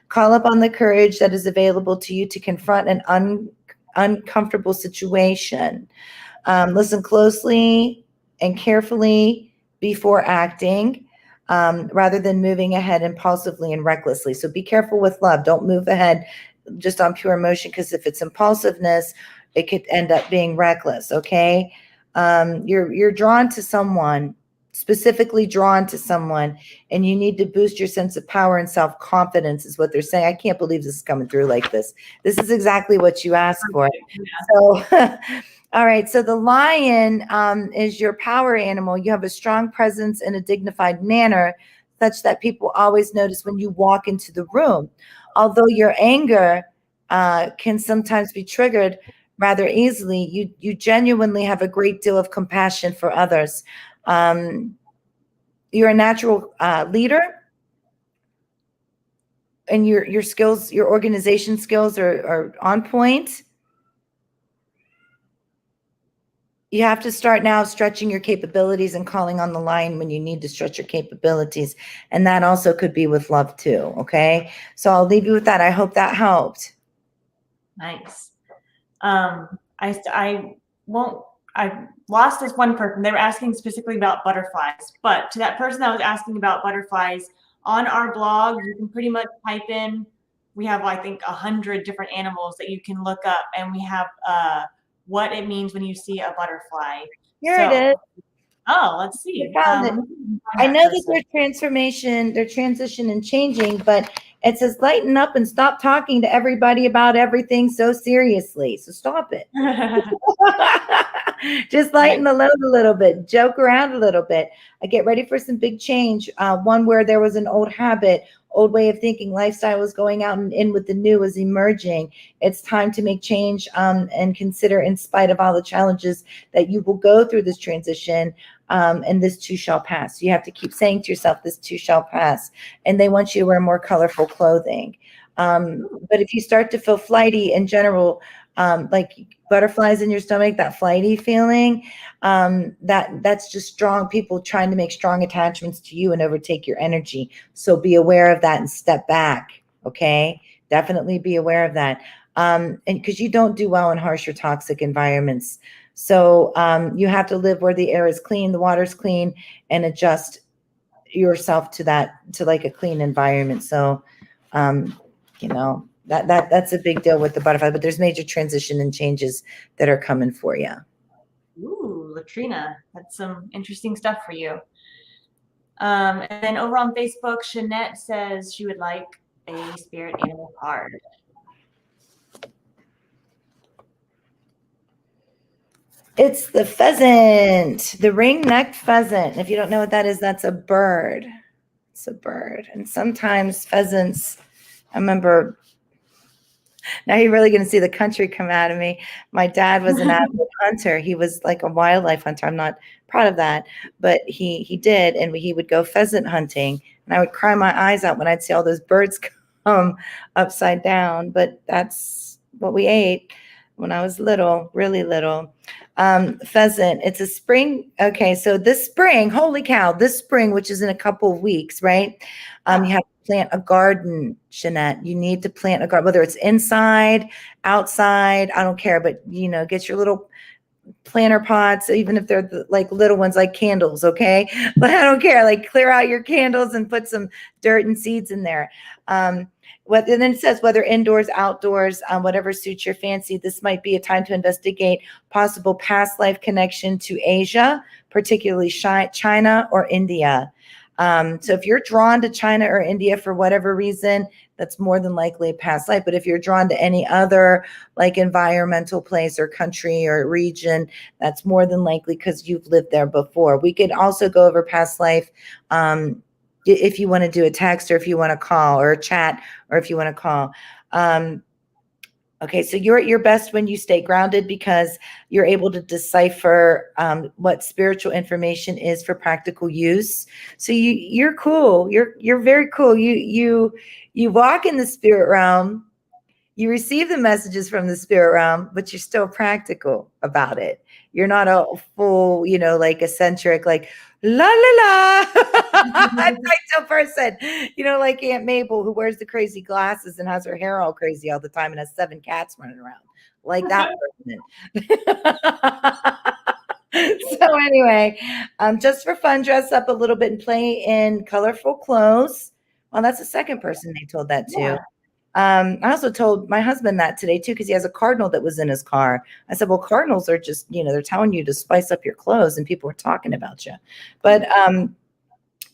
Call upon the courage that is available to you to confront an uncomfortable situation. Listen closely and carefully before acting, rather than moving ahead impulsively and recklessly. So be careful with love. Don't move ahead just on pure emotion, because if it's impulsiveness, it could end up being reckless, okay? You're drawn to someone, specifically drawn to someone, and you need to boost your sense of power and self-confidence is what they're saying. I can't believe this is coming through like this. This is exactly what you asked for. So, all right. So the lion is your power animal. You have a strong presence in a dignified manner, such that people always notice when you walk into the room. Although your anger can sometimes be triggered rather easily, you genuinely have a great deal of compassion for others. You're a natural leader. and your skills, your organization skills are on point. You have to start now stretching your capabilities and calling on the line when you need to stretch your capabilities. And that also could be with love too. Okay. So I'll leave you with that. I hope that helped. Nice. I won't, I lost this one person. They were asking specifically about butterflies, but to that person that was asking about butterflies, on our blog, you can pretty much type in, we have, I think, 100 different animals that you can look up, and we have what it means when you see a butterfly. Here it So, is. oh, let's I see. found it. Let me see if I can find I that know that person. their transition and changing, but it says lighten up and stop talking to everybody about everything so seriously. So stop it. Just lighten the load a little bit, joke around a little bit. I get ready for some big change. One where there was an old habit, old way of thinking, lifestyle was going out and in with the new was emerging. It's time to make change and consider, in spite of all the challenges that you will go through this transition, and this too shall pass. You have to keep saying to yourself, this too shall pass. And they want you to wear more colorful clothing. But if you start to feel flighty in general, like butterflies in your stomach, that flighty feeling, that's just strong people trying to make strong attachments to you and overtake your energy. So be aware of that and step back. Okay. Definitely be aware of that. And because you don't do well in harsh or toxic environments. So you have to live where the air is clean, the water's clean, and adjust yourself to that, to like a clean environment. So, you know, that's a big deal with the butterfly, but there's major transition and changes that are coming for you. Ooh, Latrina, that's some interesting stuff for you. And then over on Facebook, Shanette says she would like a spirit animal card. It's the pheasant, the ring-necked pheasant. If you don't know what that is, that's a bird. It's a bird. And sometimes pheasants, I remember, now you're really going to see the country come out of me. My dad was an avid hunter. He was like a wildlife hunter. I'm not proud of that, but he did, and he would go pheasant hunting, and I would cry my eyes out when I'd see all those birds come upside down. But that's what we ate when I was little, really little. Pheasant, it's a spring. Okay, so this spring, holy cow, this spring, which is in a couple of weeks, right? You have to plant a garden, Jeanette. You need to plant a garden, whether it's inside, outside, I don't care, but you know, get your little planter pots, even if they're like little ones, like candles, okay? But I don't care, like clear out your candles and put some dirt and seeds in there. And then it says whether indoors, outdoors, whatever suits your fancy. This might be a time to investigate possible past life connection to Asia, particularly China or India. So if you're drawn to China or India for whatever reason, that's more than likely a past life. But if you're drawn to any other like environmental place or country or region, that's more than likely because you've lived there before. We could also go over past life if you want to do a text, or if you want to call, or a chat, or if you want to call. Okay, so you're at your best when you stay grounded, because you're able to decipher what spiritual information is for practical use. So you're cool. You're very cool. You walk in the spirit realm. You receive the messages from the spirit realm, but you're still practical about it. You're not a full, you know, like eccentric, like la la la type person, you know, like Aunt Mabel, who wears the crazy glasses and has her hair all crazy all the time and has 7 cats running around, like that person. So anyway, just for fun, dress up a little bit and play in colorful clothes. Well, that's the second person they told that to. Yeah. I also told my husband that today too, because he has a cardinal that was in his car. I said, well, cardinals are just, you know, they're telling you to spice up your clothes and people are talking about you. But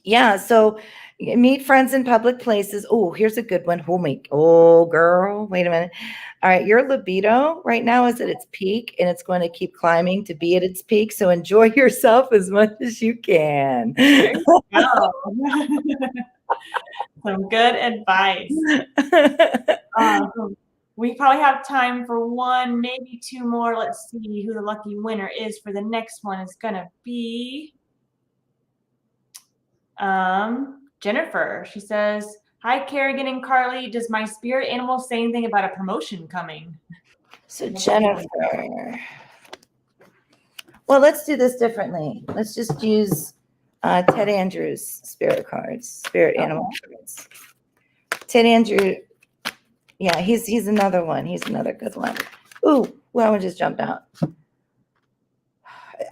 yeah, so meet friends in public places. Oh, here's a good one. Oh, girl, wait a minute. All right, your libido right now is at its peak, and it's going to keep climbing to be at its peak. So enjoy yourself as much as you can. There you go. Some good advice. We probably have time for one, maybe two more. Let's see who the lucky winner is for the next one. Is going to be Jennifer. She says, Hi, Kerrigan and Carly. Does my spirit animal say anything about a promotion coming? So Jennifer. Well, let's do this differently. Let's just use Ted Andrews spirit cards, spirit animal cards. Ted Andrew, yeah, he's another one. He's another good one. Ooh, well, I just jumped out.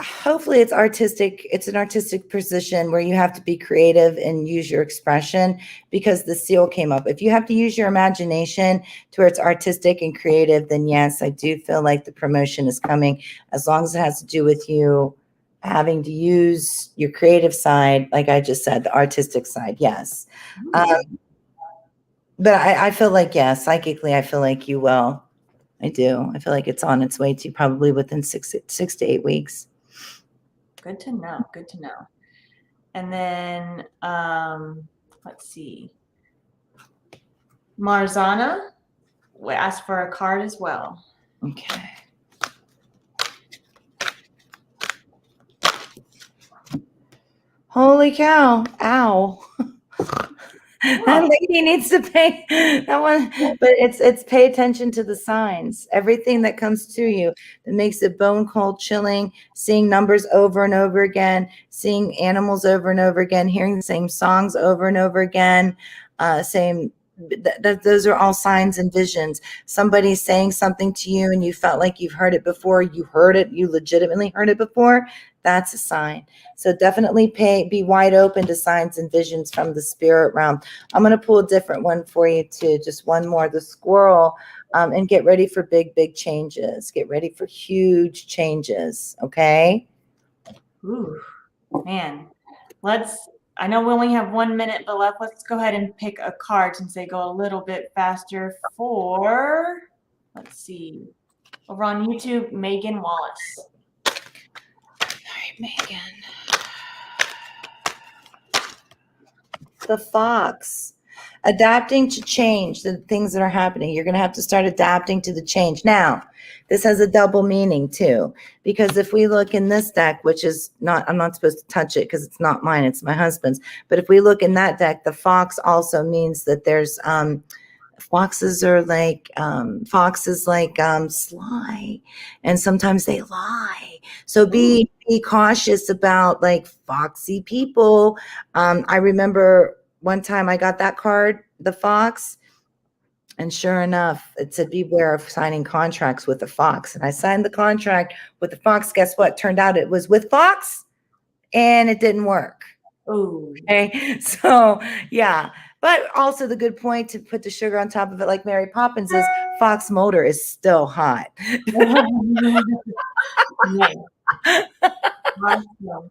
Hopefully it's artistic. It's an artistic position where you have to be creative and use your expression, because the seal came up. If you have to use your imagination to where it's artistic and creative, then yes, I do feel like the promotion is coming, as long as it has to do with you having to use your creative side. Like I just said, the artistic side. Yes. But I feel like, yes, psychically, I feel like you will. I do. I feel like it's on its way to you probably within 6 to 8 weeks. Good to know. Good to know. And then, let's see. Marzana asked for a card as well. Okay. Holy cow. Ow. That lady needs to pay that one, but it's pay attention to the signs. Everything that comes to you that makes it bone cold chilling, seeing numbers over and over again, seeing animals over and over again, hearing the same songs over and over again, those are all signs and visions. Somebody's saying something to you and you felt like you've heard it before, you legitimately heard it before. That's a sign. So definitely be wide open to signs and visions from the spirit realm. I'm going to pull a different one for you too. Just one more, the squirrel, and get ready for big changes. Get ready for huge changes. Okay. Ooh, man. I know we only have 1 minute, but let's go ahead and pick a card since they go a little bit faster for, let's see, over on YouTube, Megan Wallace. All right, Megan. The fox. Adapting to change, the things that are happening. You're going to have to start adapting to the change. Now, this has a double meaning too, because if we look in this deck, which is not, I'm not supposed to touch it because it's not mine, it's my husband's. But if we look in that deck, the fox also means that there's, foxes are like, sly, and sometimes they lie. So be cautious about like foxy people. I remember one time I got that card, the fox, and sure enough, it said beware of signing contracts with the fox. And I signed the contract with the fox. Guess what? Turned out it was with fox, and it didn't work. Ooh. Okay. So yeah. But also the good point to put the sugar on top of it, like Mary Poppins, is Fox Mulder is still hot. Awesome.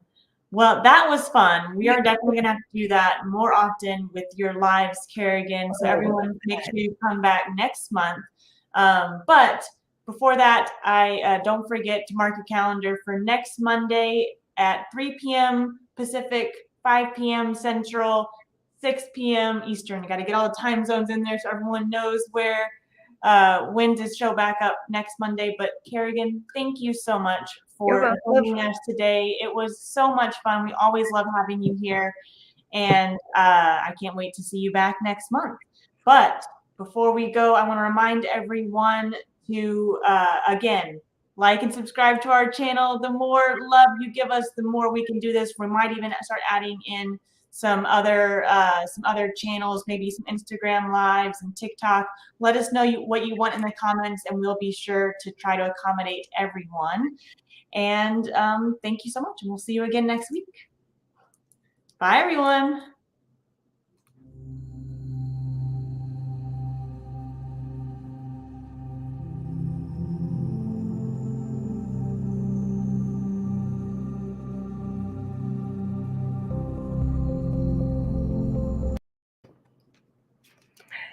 Well, that was fun. We are definitely going to have to do that more often with your lives, Kerrigan. So everyone, make sure you come back next month. But before that, I don't forget to mark your calendar for next Monday at 3 p.m. Pacific, 5 p.m. Central, 6 p.m. Eastern. You got to get all the time zones in there so everyone knows when to show back up next Monday. But Kerrigan, thank you so much for joining us today. It was so much fun. We always love having you here, and I can't wait to see you back next month. But before we go, I want to remind everyone to, again, like and subscribe to our channel. The more love you give us, the more we can do this. We might even start adding in some other channels, maybe some Instagram lives and TikTok. Let us know what you want in the comments, and we'll be sure to try to accommodate everyone. And thank you so much, and we'll see you again next week. Bye, everyone.